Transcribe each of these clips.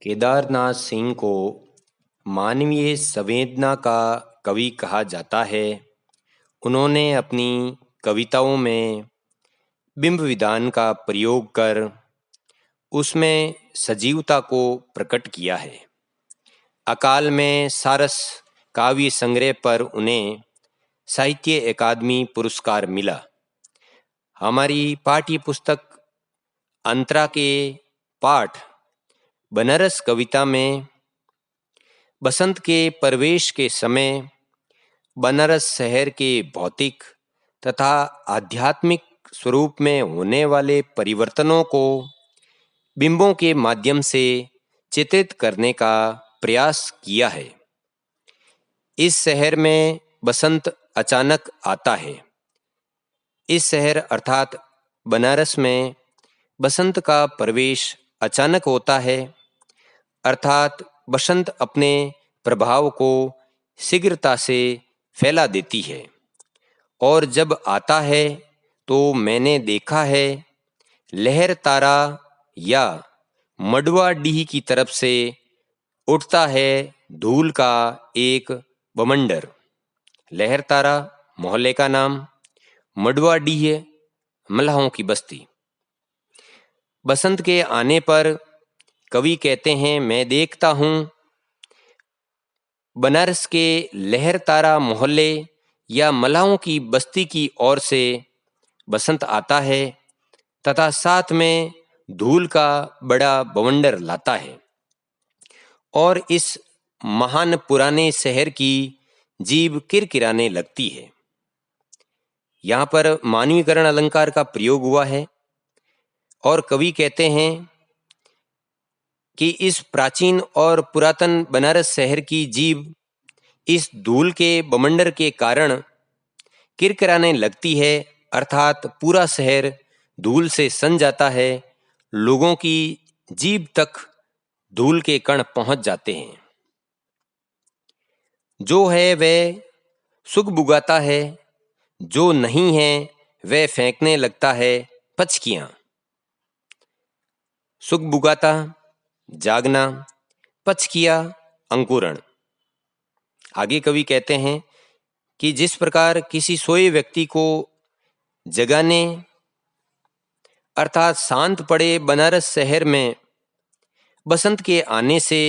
केदारनाथ सिंह को मानवीय संवेदना का कवि कहा जाता है। उन्होंने अपनी कविताओं में बिंब विधान का प्रयोग कर उसमें सजीवता को प्रकट किया है। अकाल में सारस काव्य संग्रह पर उन्हें साहित्य अकादमी पुरस्कार मिला। हमारी पाठ्य पुस्तक अंतरा के पाठ बनारस कविता में बसंत के प्रवेश के समय बनारस शहर के भौतिक तथा आध्यात्मिक स्वरूप में होने वाले परिवर्तनों को बिंबों के माध्यम से चित्रित करने का प्रयास किया है। इस शहर में बसंत अचानक आता है। इस शहर अर्थात बनारस में बसंत का प्रवेश अचानक होता है, अर्थात बसंत अपने प्रभाव को शीघ्रता से फैला देती है। और जब आता है तो मैंने देखा है लहर तारा या मडवाडीह की तरफ से उठता है धूल का एक बवंडर। लहर तारा मोहल्ले का नाम, मडवाडीह मल्लाहों की बस्ती। बसंत के आने पर कवि कहते हैं, मैं देखता हूँ बनारस के लहर तारा मोहल्ले या मल्लाहों की बस्ती की ओर से बसंत आता है तथा साथ में धूल का बड़ा बवंडर लाता है और इस महान पुराने शहर की जीभ किरकिराने लगती है। यहाँ पर मानवीकरण अलंकार का प्रयोग हुआ है और कवि कहते हैं कि इस प्राचीन और पुरातन बनारस शहर की जीभ इस धूल के बवंडर के कारण किरकिराने लगती है, अर्थात पूरा शहर धूल से सन जाता है। लोगों की जीभ तक धूल के कण पहुंच जाते हैं। जो है वह सुख बुगाता है, जो नहीं है वह फेंकने लगता है पचकियां। सुख बुगाता जागना, पचकिया अंकुरण। आगे कवि कहते हैं कि जिस प्रकार किसी सोए व्यक्ति को जगाने अर्थात शांत पड़े बनारस शहर में बसंत के आने से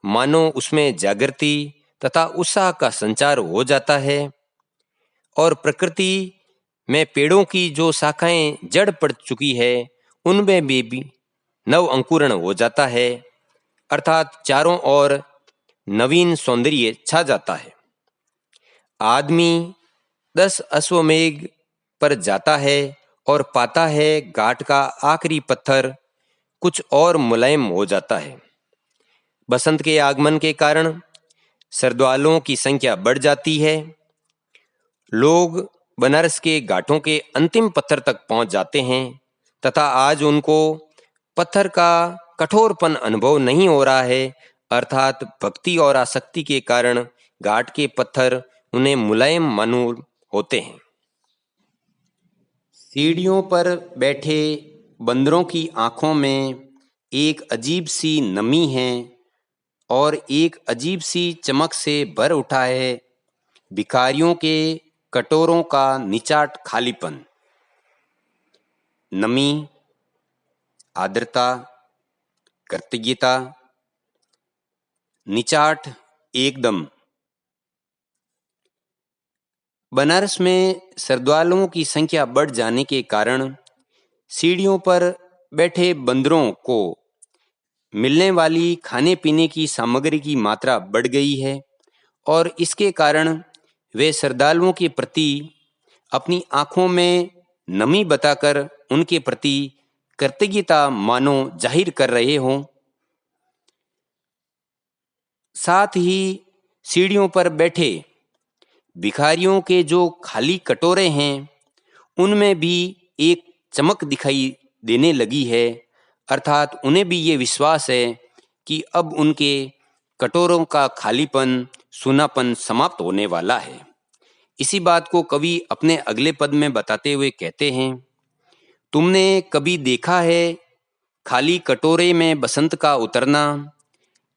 मानो उसमें जागृति तथा उत्साह का संचार हो जाता है और प्रकृति में पेड़ों की जो शाखाएं जड़ पड़ चुकी है उनमें भी नव अंकुरण हो जाता है, अर्थात चारों ओर नवीन सौंदर्य छा जाता है। आदमी 10 अश्वमेघ पर जाता है और पाता है घाट का आखिरी पत्थर कुछ और मुलायम हो जाता है। बसंत के आगमन के कारण श्रद्धालुओं की संख्या बढ़ जाती है। लोग बनारस के घाटों के अंतिम पत्थर तक पहुंच जाते हैं तथा आज उनको पत्थर का कठोरपन अनुभव नहीं हो रहा है, अर्थात भक्ति और आसक्ति के कारण घाट के पत्थर उन्हें मुलायम मालूम होते हैं। सीढ़ियों पर बैठे बंदरों की आंखों में एक अजीब सी नमी है और एक अजीब सी चमक से भर उठा है भिखारियों के कटोरों का निचाट खालीपन। नमी, आर्द्रता, कृतज्ञता, निचाट एकदम। बनारस में श्रद्धालुओं की संख्या बढ़ जाने के कारण सीढ़ियों पर बैठे बंदरों को मिलने वाली खाने पीने की सामग्री की मात्रा बढ़ गई है और इसके कारण वे श्रद्धालुओं के प्रति अपनी आंखों में नमी बताकर उनके प्रति कृतज्ञता मानो जाहिर कर रहे हों। साथ ही सीढ़ियों पर बैठे भिखारियों के जो खाली कटोरे हैं उनमें भी एक चमक दिखाई देने लगी है, अर्थात उन्हें भी ये विश्वास है कि अब उनके कटोरों का खालीपन, सूनापन समाप्त होने वाला है। इसी बात को कवि अपने अगले पद में बताते हुए कहते हैं, तुमने कभी देखा है खाली कटोरे में बसंत का उतरना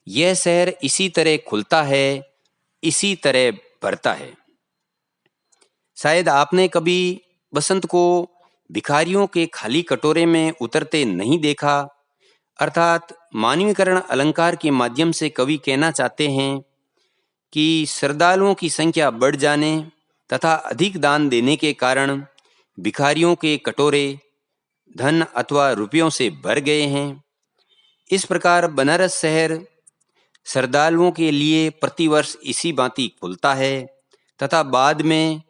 यह शहर इसी तरह खुलता है, इसी तरह भरता है। शायद आपने कभी बसंत को भिखारियों के खाली कटोरे में उतरते नहीं देखा। अर्थात मानवीकरण अलंकार के माध्यम से कवि कहना चाहते हैं कि श्रद्धालुओं की संख्या बढ़ जाने तथा अधिक दान देने के कारण भिखारियों के कटोरे धन अथवा रुपयों से भर गए हैं। इस प्रकार बनारस शहर श्रद्धालुओं के लिए प्रतिवर्ष इसी भांति खुलता है तथा बाद में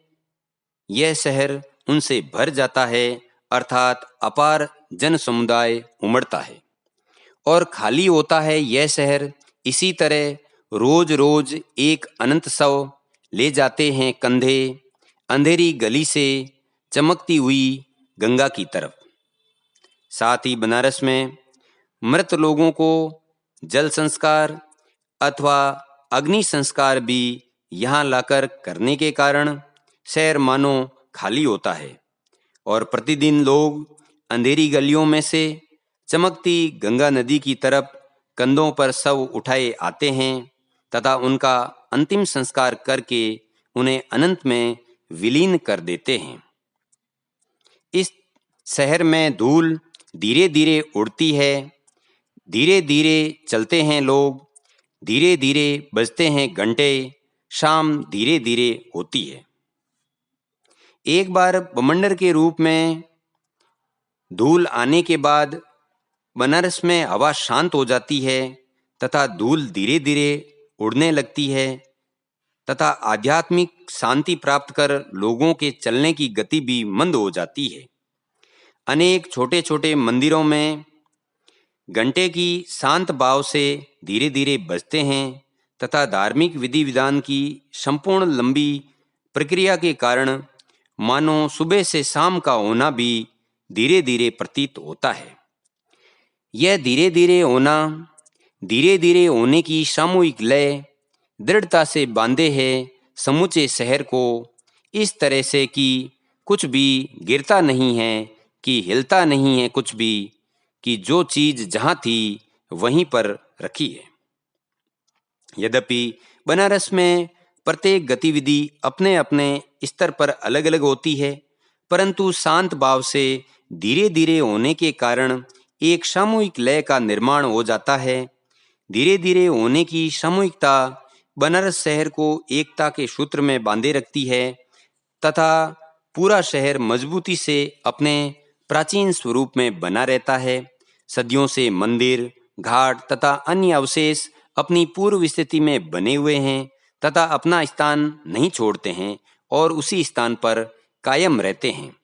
यह शहर उनसे भर जाता है, अर्थात अपार जन समुदाय उमड़ता है और खाली होता है यह शहर। इसी तरह रोज रोज एक अनंत शव ले जाते हैं कंधे अंधेरी गली से चमकती हुई गंगा की तरफ। साथ ही बनारस में मृत लोगों को जल संस्कार अथवा अग्नि संस्कार भी यहाँ लाकर करने के कारण शहर मानो खाली होता है और प्रतिदिन लोग अंधेरी गलियों में से चमकती गंगा नदी की तरफ कंधों पर शव उठाए आते हैं तथा उनका अंतिम संस्कार करके उन्हें अनंत में विलीन कर देते हैं। इस शहर में धूल धीरे धीरे उड़ती है, धीरे धीरे चलते हैं लोग, धीरे धीरे बजते हैं घंटे, शाम धीरे धीरे होती है। एक बार बमंडर के रूप में धूल आने के बाद बनारस में हवा शांत हो जाती है तथा धूल धीरे धीरे उड़ने लगती है तथा आध्यात्मिक शांति प्राप्त कर लोगों के चलने की गति भी मंद हो जाती है। अनेक छोटे छोटे मंदिरों में घंटे की शांत भाव से धीरे धीरे बजते हैं तथा धार्मिक विधि विधान की संपूर्ण लंबी प्रक्रिया के कारण मानो सुबह से शाम का होना भी धीरे धीरे प्रतीत होता है। यह धीरे धीरे होने की सामूहिक लय दृढ़ता से बांधे है समूचे शहर को, इस तरह से कि कुछ भी गिरता नहीं है, कि हिलता नहीं है कुछ भी, कि जो चीज जहाँ थी वहीं पर रखी है। यद्यपि बनारस में प्रत्येक गतिविधि अपने अपने स्तर पर अलग अलग होती है, परंतु शांत भाव से धीरे धीरे होने के कारण एक सामूहिक लय का निर्माण हो जाता है। धीरे धीरे होने की सामूहिकता बनारस शहर को एकता के सूत्र में बांधे रखती है तथा पूरा शहर मजबूती से अपने प्राचीन स्वरूप में बना रहता है। सदियों से मंदिर, घाट तथा अन्य अवशेष अपनी पूर्व स्थिति में बने हुए हैं तथा अपना स्थान नहीं छोड़ते हैं और उसी स्थान पर कायम रहते हैं।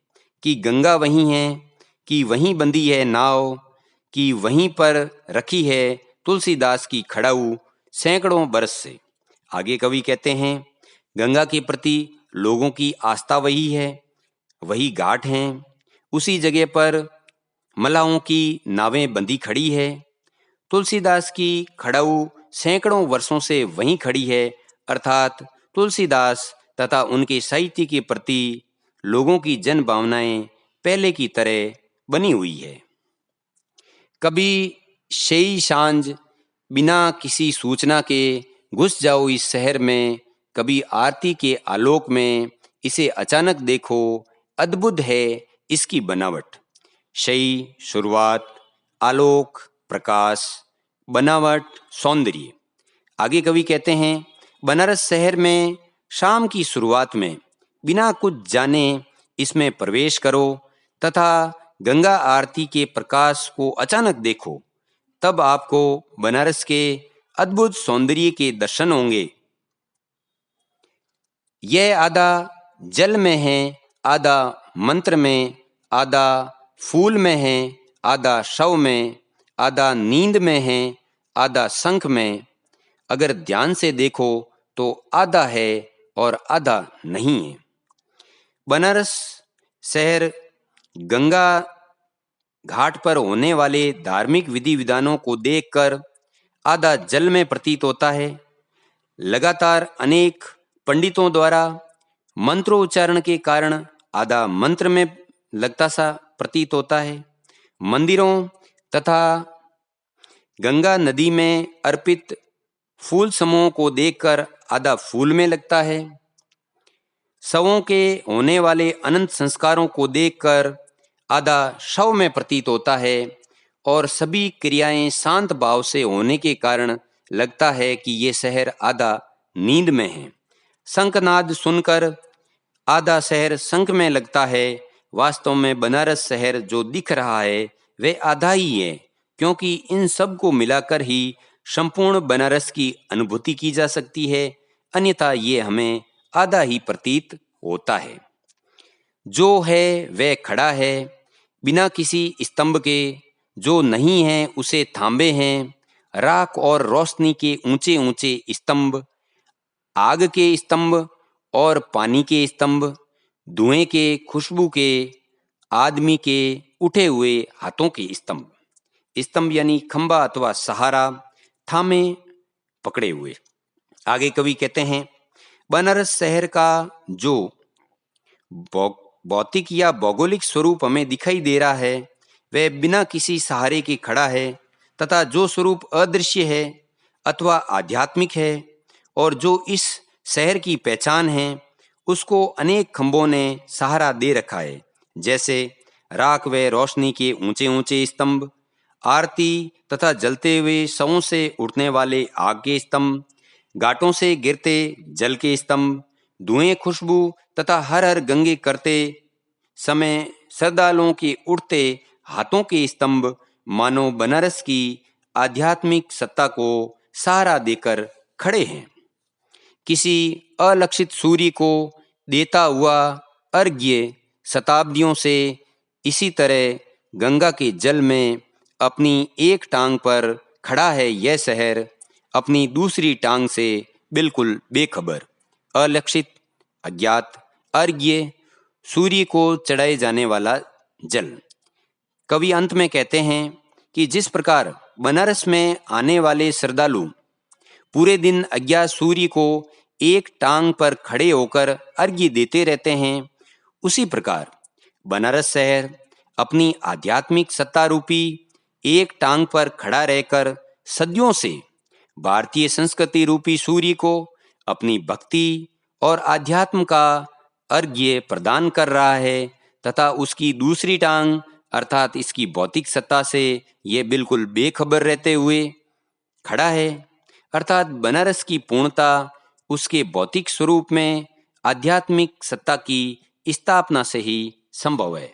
कि गंगा वहीं है, कि वहीं बंधी है नाव, कि वहीं पर रखी है तुलसीदास की खड़ाऊ सैकड़ों बरस से। आगे कवि कहते हैं, गंगा के प्रति लोगों की आस्था वही है, वही घाट हैं, उसी जगह पर मलाहों की नावें बंधी खड़ी है। तुलसीदास की खड़ाऊ सैकड़ों वर्षों से वहीं खड़ी है, अर्थात तुलसीदास तथा उनके साहित्य के प्रति लोगों की जन भावनाएं पहले की तरह बनी हुई है। कभी शेई सांझ बिना किसी सूचना के घुस जाओ इस शहर में, कभी आरती के आलोक में इसे अचानक देखो, अद्भुत है इसकी बनावट। शई शुरुआत, आलोक प्रकाश, बनावट सौंदर्य। आगे कवि कहते हैं, बनारस शहर में शाम की शुरुआत में बिना कुछ जाने इसमें प्रवेश करो तथा गंगा आरती के प्रकाश को अचानक देखो, तब आपको बनारस के अद्भुत सौंदर्य के दर्शन होंगे। यह आधा जल में है, आधा मंत्र में, आधा फूल में है, आधा शव में, आधा नींद में है, आधा शंख में। अगर ध्यान से देखो तो आधा है और आधा नहीं है। बनारस शहर गंगा घाट पर होने वाले धार्मिक विधि विधानों को देखकर आधा जल में प्रतीत होता है। लगातार अनेक पंडितों द्वारा मंत्रोच्चारण के कारण आधा मंत्र में लगता सा प्रतीत होता है। मंदिरों तथा गंगा नदी में अर्पित फूल समूहों को देखकर आधा फूल में लगता है। शवों के होने वाले अनंत संस्कारों को देखकर आधा शव में प्रतीत होता है और सभी क्रियाएं शांत भाव से होने के कारण लगता है कि ये शहर आधा नींद में है। शंखनाद सुनकर आधा शहर शंख में लगता है। वास्तव में बनारस शहर जो दिख रहा है वह आधा ही है, क्योंकि इन सब को मिलाकर ही संपूर्ण बनारस की अनुभूति की जा सकती है, अन्यथा ये हमें आधा ही प्रतीत होता है। जो है वह खड़ा है बिना किसी स्तंभ के, जो नहीं है उसे थांबे हैं राख और रोशनी के ऊंचे ऊंचे स्तंभ, आग के स्तंभ और पानी के स्तंभ, धुएं के, खुशबू के, आदमी के उठे हुए हाथों के स्तंभ। स्तंभ यानी खंबा अथवा सहारा, थामे पकड़े हुए। आगे कवि कहते हैं, बनारस शहर का जो भौतिक या भौगोलिक स्वरूप हमें दिखाई दे रहा है वह बिना किसी सहारे के खड़ा है, तथा जो स्वरूप अदृश्य है अथवा आध्यात्मिक है और जो इस शहर की पहचान है उसको अनेक खंभों ने सहारा दे रखा है, जैसे राख व रोशनी के ऊंचे ऊंचे स्तंभ, आरती तथा जलते हुए शवों से उठने वाले आग के स्तंभ, घाटों से गिरते जल के स्तंभ, धुएं, खुशबू तथा हर हर गंगे करते समय श्रद्धालुओं के उठते हाथों के स्तंभ मानो बनारस की आध्यात्मिक सत्ता को सहारा देकर खड़े हैं। किसी अलक्षित सूर्य को देता हुआ अर्घ्य शताब्दियों से इसी तरह गंगा के जल में अपनी एक टांग पर खड़ा है यह शहर, अपनी दूसरी टांग से बिल्कुल बेखबर, अलक्षित, अज्ञात, अर्घ्य, सूर्य को चढ़ाए जाने वाला जल। कवि अंत में कहते हैं कि जिस प्रकार बनारस में आने वाले श्रद्धालु पूरे दिन अज्ञात सूर्य को एक टांग पर खड़े होकर अर्घ्य देते रहते हैं, उसी प्रकार बनारस शहर अपनी आध्यात्मिक सत्ता रूपी एक टांग पर खड़ा रहकर सदियों से भारतीय संस्कृति रूपी सूर्य को अपनी भक्ति और आध्यात्म का अर्घ्य प्रदान कर रहा है, तथा उसकी दूसरी टांग अर्थात इसकी भौतिक सत्ता से यह बिल्कुल बेखबर रहते हुए खड़ा है। अर्थात बनारस की पूर्णता उसके भौतिक स्वरूप में आध्यात्मिक सत्ता की स्थापना से ही संभव है।